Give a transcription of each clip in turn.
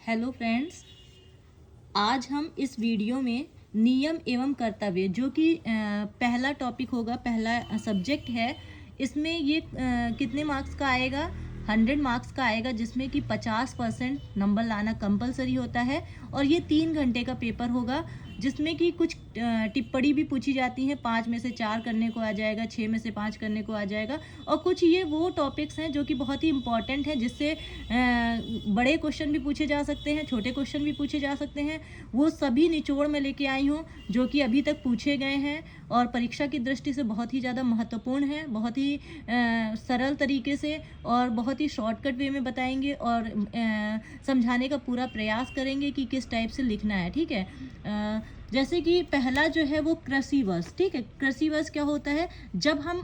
Hello friends, आज हम इस वीडियो में नियम एवं कर्तव्य जो कि पहला टॉपिक होगा, पहला सब्जेक्ट है। इसमें ये कितने मार्क्स का आएगा? 100 मार्क्स का आएगा, जिसमें कि 50% नंबर लाना कंपलसरी होता है। और ये 3 घंटे का पेपर होगा, जिसमें कि कुछ टिप्पणी भी पूछी जाती हैं। 5 में से 4 करने को आ जाएगा, 6 में से 5 करने को आ जाएगा। और कुछ ये वो टॉपिक्स हैं जो कि बहुत ही इंपॉर्टेंट हैं, जिससे बड़े क्वेश्चन भी पूछे जा सकते हैं, छोटे क्वेश्चन भी पूछे जा सकते हैं। वो सभी निचोड़ में लेके आई हूँ, जो कि अभी तक पूछे गए हैं और परीक्षा की दृष्टि से बहुत ही ज़्यादा महत्वपूर्ण है। बहुत ही सरल तरीके से और बहुत ही शॉर्टकट वे में बताएंगे और समझाने का पूरा प्रयास करेंगे कि किस टाइप से लिखना है। ठीक है, जैसे कि पहला जो है वो कृषि वर्ष। ठीक है, कृषि वर्ष क्या होता है? जब हम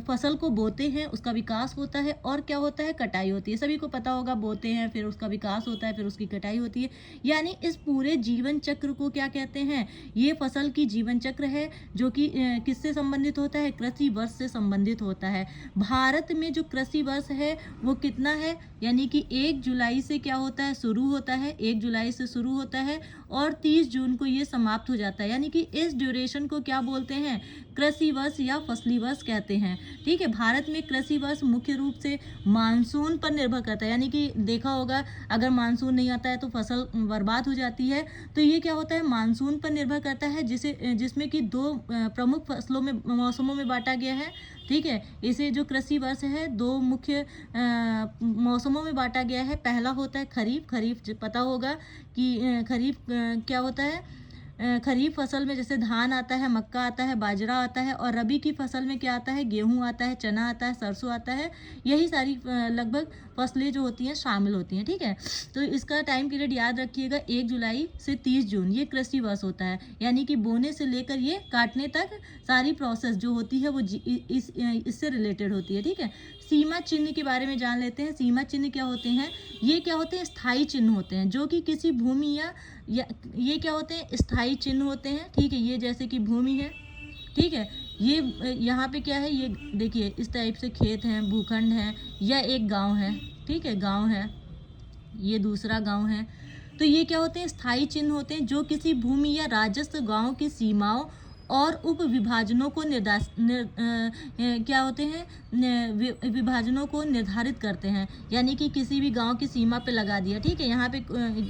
फसल को बोते हैं, उसका विकास होता है, और क्या होता है? कटाई होती है। सभी को पता होगा, बोते हैं, फिर उसका विकास होता है, फिर उसकी कटाई होती है। यानी इस पूरे जीवन चक्र को क्या कहते हैं? ये फसल की जीवन चक्र है, जो कि किससे संबंधित होता है? कृषि वर्ष से संबंधित होता है। भारत में जो कृषि वर्ष है वो कितना है? यानी कि 1 जुलाई से क्या होता है? शुरू होता है। 1 जुलाई से शुरू होता है और 30 जून को ये समाप्त हो जाता है। यानी कि इस ड्यूरेशन को क्या बोलते हैं? कृषि वर्ष या फसली वर्ष कहते हैं। ठीक है, भारत में कृषि वर्ष मुख्य रूप से मानसून पर निर्भर करता है। यानी कि देखा होगा, अगर मानसून नहीं आता है तो फसल बर्बाद हो जाती है। तो ये क्या होता है? मानसून पर निर्भर करता है, जिसमें कि 2 प्रमुख फसलों में, मौसमों में बांटा गया है। ठीक है, इसे जो कृषि वर्ष है 2 मुख्य मौसमों में बांटा गया है। पहला होता है खरीफ। खरीफ पता होगा कि खरीफ क्या होता है? खरीफ फसल में जैसे धान आता है, मक्का आता है, बाजरा आता है। और रबी की फसल में क्या आता है? गेहूं आता है, चना आता है, सरसों आता है। यही सारी लगभग फसलें जो होती हैं शामिल होती हैं। ठीक है, तो इसका टाइम पीरियड याद रखिएगा, 1 जुलाई से 30 जून ये कृषि वर्ष होता है। यानी कि बोने से लेकर ये काटने तक सारी प्रोसेस जो होती है वो इससे रिलेटेड होती है। ठीक है, सीमा चिन्ह के बारे में जान लेते हैं। सीमा चिन्ह क्या होते हैं? ये क्या होते हैं? स्थायी चिन्ह होते हैं, जो कि किसी भूमि या ये क्या होते हैं? स्थायी चिन्ह होते हैं। ठीक है, ये जैसे कि भूमि है। ठीक है, ये यहाँ पे क्या है? ये देखिए, इस टाइप से खेत हैं, भूखंड है, या एक गांव है। ठीक है, गांव है, ये दूसरा गांव है। तो ये क्या होते हैं? स्थायी चिन्ह होते हैं, जो किसी भूमि या राजस्व गांव की सीमाओं और उप विभाजनों को क्या होते हैं? विभाजनों को निर्धारित करते हैं। यानी कि किसी भी गांव की सीमा पे लगा दिया। ठीक है, यहाँ पे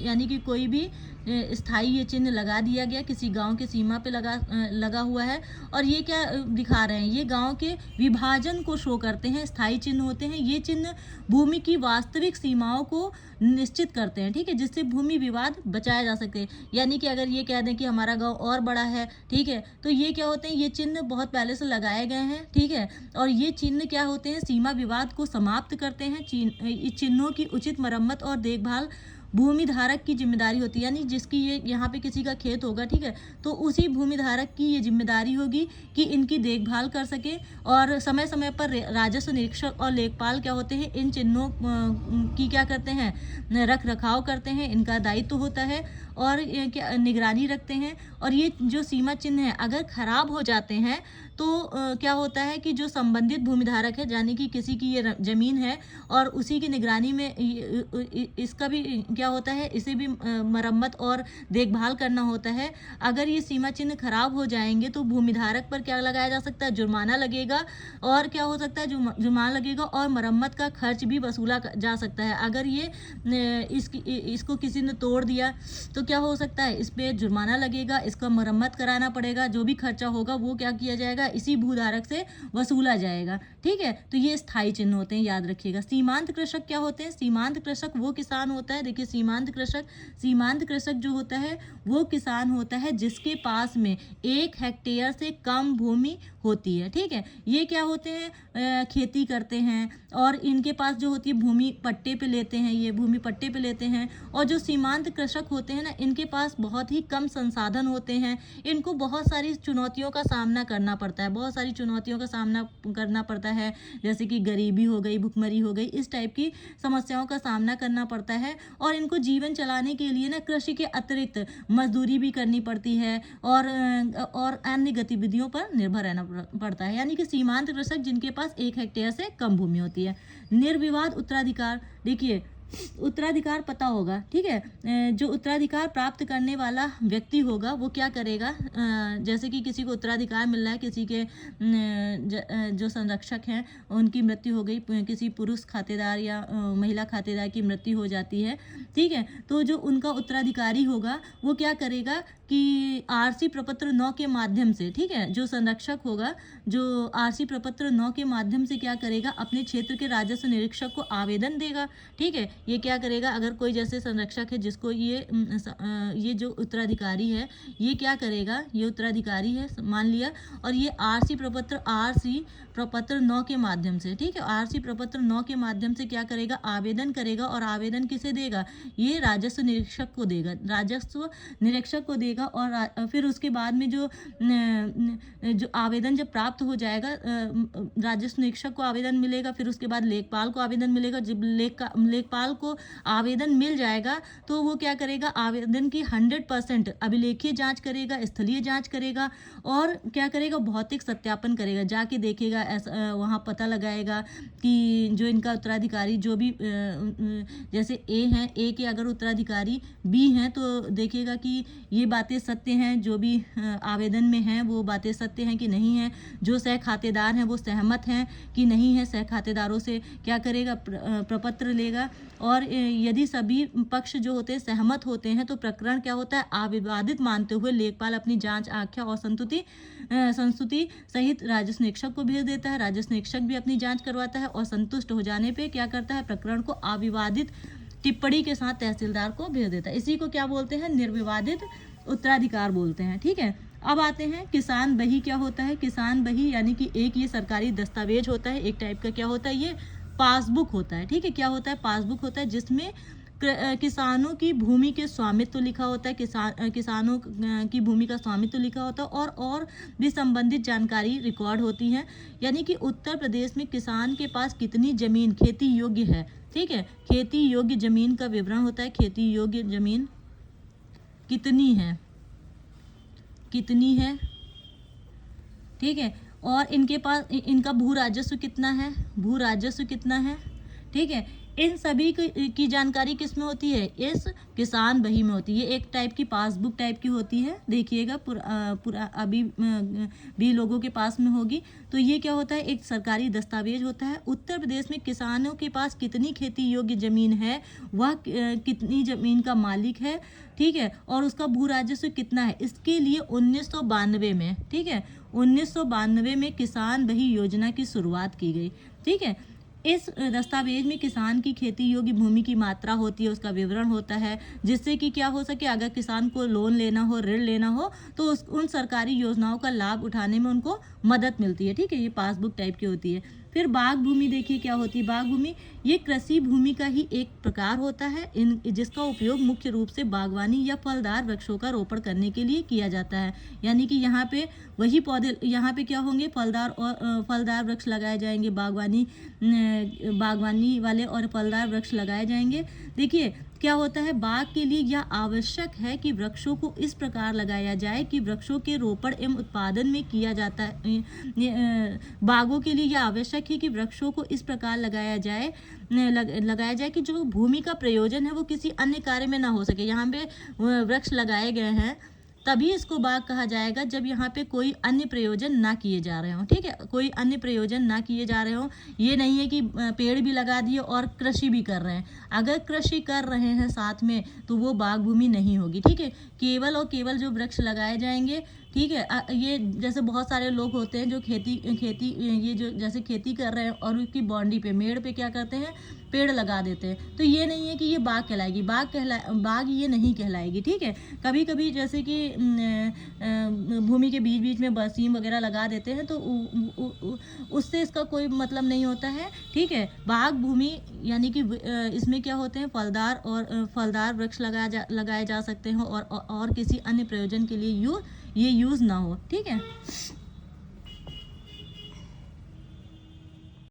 यानी कि कोई भी स्थायी ये चिन्ह लगा दिया गया, किसी गांव की सीमा पे लगा हुआ है। और ये क्या दिखा रहे हैं? ये गांव के विभाजन को शो करते हैं। स्थायी चिन्ह होते हैं ये चिन्ह, भूमि की वास्तविक सीमाओं को निश्चित करते हैं। ठीक है, जिससे भूमि विवाद बचाया जा सके। यानी कि अगर ये कह दें कि हमारा गांव और बड़ा है, ठीक है, तो ये क्या होते हैं? ये चिन्ह बहुत पहले से लगाए गए हैं। ठीक है, और ये चिन्ह क्या होते हैं? सीमा विवाद को समाप्त करते हैं। चिन्हों की उचित मरम्मत और देखभाल भूमि धारक की जिम्मेदारी होती है। यानी जिसकी ये यहाँ पे किसी का खेत होगा, ठीक है, तो उसी भूमि धारक की ये जिम्मेदारी होगी कि इनकी देखभाल कर सके। और समय समय पर राजस्व निरीक्षक और लेखपाल क्या होते हैं? इन चिन्हों की क्या करते हैं? रख रखाव करते हैं, इनका दायित्व होता है और क्या निगरानी रखते हैं। और ये जो सीमा चिन्ह है, अगर खराब हो जाते हैं तो क्या होता है कि जो संबंधित भूमिधारक है, यानी कि किसी की ये जमीन है और उसी की निगरानी में इसका भी क्या होता है? इसे भी मरम्मत और देखभाल करना होता है। अगर ये सीमा चिन्ह खराब हो जाएंगे तो भूमिधारक पर क्या लगाया जा सकता है? जुर्माना लगेगा। और क्या हो सकता है? जुर्माना लगेगा और मरम्मत का खर्च भी वसूला जा सकता है। अगर ये इसको किसी ने तोड़ दिया तो क्या हो सकता है? इस पे जुर्माना लगेगा, इसका मरम्मत कराना पड़ेगा। जो भी खर्चा होगा वो क्या किया जाएगा? इसी भूधारक से वसूला जाएगा। ठीक है, तो ये स्थायी चिन्ह होते हैं, याद रखिएगा। सीमांत कृषक क्या होते हैं? सीमांत कृषक वो किसान होता है, देखिए, सीमांत कृषक जो होता है वो किसान होता है जिसके पास में 1 हेक्टेयर से कम भूमि होती है। ठीक है, ये क्या होते हैं? खेती करते हैं और इनके पास जो होती है भूमि पट्टे पे लेते हैं, ये भूमि पट्टे पे लेते हैं। और जो सीमांत कृषक होते हैं ना, इनके पास बहुत ही कम संसाधन होते हैं। इनको बहुत सारी चुनौतियों का सामना करना पड़ता है, बहुत सारी चुनौतियों का सामना करना पड़ता है, जैसे कि गरीबी हो गई, भुखमरी हो गई, इस टाइप की समस्याओं का सामना करना पड़ता है। और इनको जीवन चलाने के लिए ना कृषि के अतिरिक्त मजदूरी भी करनी पड़ती है और अन्य गतिविधियों पर निर्भर रहना पड़ता है। यानी कि सीमांत कृषक जिनके पास 1 हेक्टेयर से कम भूमि होती है। निर्विवाद उत्तराधिकार, देखिए, उत्तराधिकार पता होगा, ठीक है। जो उत्तराधिकार प्राप्त करने वाला व्यक्ति होगा वो क्या करेगा, जैसे कि किसी को उत्तराधिकार मिल रहा है, किसी के जो संरक्षक हैं उनकी मृत्यु हो गई, किसी पुरुष खातेदार या महिला खातेदार की मृत्यु हो जाती है, ठीक है। तो जो उनका उत्तराधिकारी होगा वो क्या करेगा कि आरसी प्रपत्र 9 के माध्यम से, ठीक है, जो संरक्षक होगा जो आरसी प्रपत्र 9 के माध्यम से क्या करेगा, अपने क्षेत्र के राजस्व निरीक्षक को आवेदन देगा, ठीक है। ये क्या करेगा, अगर कोई जैसे संरक्षक है जिसको ये जो उत्तराधिकारी है ये क्या करेगा, ये उत्तराधिकारी है मान लिया, और ये आरसी प्रपत्र 9 के माध्यम से, ठीक है, आरसी प्रपत्र 9 के माध्यम से क्या करेगा, आवेदन करेगा। और आवेदन किसे देगा, ये राजस्व निरीक्षक को देगा, राजस्व निरीक्षक को देगा। और फिर उसके बाद में जो आवेदन जब प्राप्त हो जाएगा, राजस्व निरीक्षक को आवेदन मिलेगा, फिर उसके बाद लेखपाल को आवेदन मिलेगा। जब लेखपाल को आवेदन मिल जाएगा तो वो क्या करेगा, आवेदन की 100% अभिलेखीय जांच करेगा, स्थलीय जांच करेगा, और क्या करेगा, भौतिक सत्यापन करेगा, जाके देखेगा, ऐसा वहाँ पता लगाएगा कि जो इनका उत्तराधिकारी जो भी जैसे ए हैं, ए के अगर उत्तराधिकारी बी हैं तो देखेगा कि ये बातें सत्य हैं, जो भी आवेदन में हैं वो बातें सत्य हैं कि नहीं हैं, जो सह खातेदार हैं वो सहमत हैं कि नहीं है, सह खातेदारों से क्या करेगा, प्रपत्र लेगा। और यदि सभी पक्ष जो होते हैं सहमत होते हैं तो प्रकरण क्या होता है, अविवादित मानते हुए लेखपाल अपनी जांच, आख्या और संस्तुति सहित राजस्व निरीक्षक को भेज देता है। राजस्व निरीक्षक भी अपनी जांच करवाता है और संतुष्ट हो जाने पे क्या करता है, प्रकरण को अविवादित टिप्पणी के साथ तहसीलदार को भेज देता है। इसी को क्या बोलते हैं, निर्विवादित उत्तराधिकार बोलते हैं, ठीक है। अब आते हैं किसान बही क्या होता है। किसान बही यानी कि एक ये सरकारी दस्तावेज होता है, एक टाइप का क्या होता है, ये पासबुक होता है, ठीक है। क्या होता है, पासबुक होता है जिसमें किसानों की भूमि के स्वामित्व लिखा होता है, किसानों की भूमि का स्वामित्व लिखा होता है, और भी संबंधित जानकारी रिकॉर्ड होती है। यानी कि उत्तर प्रदेश में किसान के पास कितनी जमीन खेती योग्य है, ठीक है, खेती योग्य जमीन का विवरण होता है, खेती योग्य जमीन कितनी है, ठीक है। और इनके पास इनका भू राजस्व कितना है, ठीक है। इन सभी की जानकारी किस में होती है, इस किसान बही में होती है। ये एक टाइप की पासबुक टाइप की होती है, देखिएगा पूरा अभी भी लोगों के पास में होगी। तो ये क्या होता है, एक सरकारी दस्तावेज होता है। उत्तर प्रदेश में किसानों के पास कितनी खेती योग्य जमीन है, वह कितनी जमीन का मालिक है, ठीक है, और उसका भू राजस्व कितना है, इसके लिए 1992 में, ठीक है, 1992 में किसान बही योजना की शुरुआत की गई, ठीक है। इस दस्तावेज में किसान की खेती योग्य भूमि की मात्रा होती है, उसका विवरण होता है, जिससे कि क्या हो सके, अगर किसान को लोन लेना हो, ऋण लेना हो तो उन सरकारी योजनाओं का लाभ उठाने में उनको मदद मिलती है, ठीक है। ये पासबुक टाइप की होती है। फिर बाग भूमि देखिए क्या होती है। बाग भूमि ये कृषि भूमि का ही एक प्रकार होता है, जिसका उपयोग मुख्य रूप से बागवानी या फलदार वृक्षों का रोपण करने के लिए किया जाता है। यानी कि यहाँ पे वही पौधे, यहाँ पे क्या होंगे, फलदार वृक्ष लगाए जाएंगे, बागवानी वाले और फलदार वृक्ष लगाए जाएंगे। देखिए क्या होता है, बाग के लिए यह आवश्यक है कि वृक्षों को इस प्रकार लगाया जाए कि वृक्षों के रोपण एवं उत्पादन में किया जाता है। बागों के लिए यह आवश्यक है कि वृक्षों को इस प्रकार लगाया जाए कि जो भूमि का प्रयोजन है वो किसी अन्य कार्य में ना हो सके। यहाँ पे वृक्ष लगाए गए हैं तभी इसको बाग कहा जाएगा जब यहाँ पे कोई अन्य प्रयोजन ना किए जा रहे हों, ठीक है, कोई अन्य प्रयोजन ना किए जा रहे हों। ये नहीं है कि पेड़ भी लगा दिए और कृषि भी कर रहे हैं। अगर कृषि कर रहे हैं साथ में तो वो बाग भूमि नहीं होगी, ठीक है। केवल और केवल जो वृक्ष लगाए जाएंगे, ठीक है। ये जैसे बहुत सारे लोग होते हैं जो खेती ये जो जैसे खेती कर रहे हैं और उसकी बाउंड्री पे, मेड़ पे क्या करते हैं, पेड़ लगा देते हैं। तो ये नहीं है कि ये बाग कहलाएगी, बाग ये नहीं कहलाएगी, ठीक है। कभी कभी जैसे कि भूमि के बीच बीच में बरसीम वगैरह लगा देते हैं तो उससे इसका कोई मतलब नहीं होता है, ठीक है। बाग भूमि यानी कि इसमें क्या होते हैं, फलदार वृक्ष लगाए जा सकते हैं और किसी अन्य प्रयोजन के लिए ये यूज़ ना हो, ठीक है।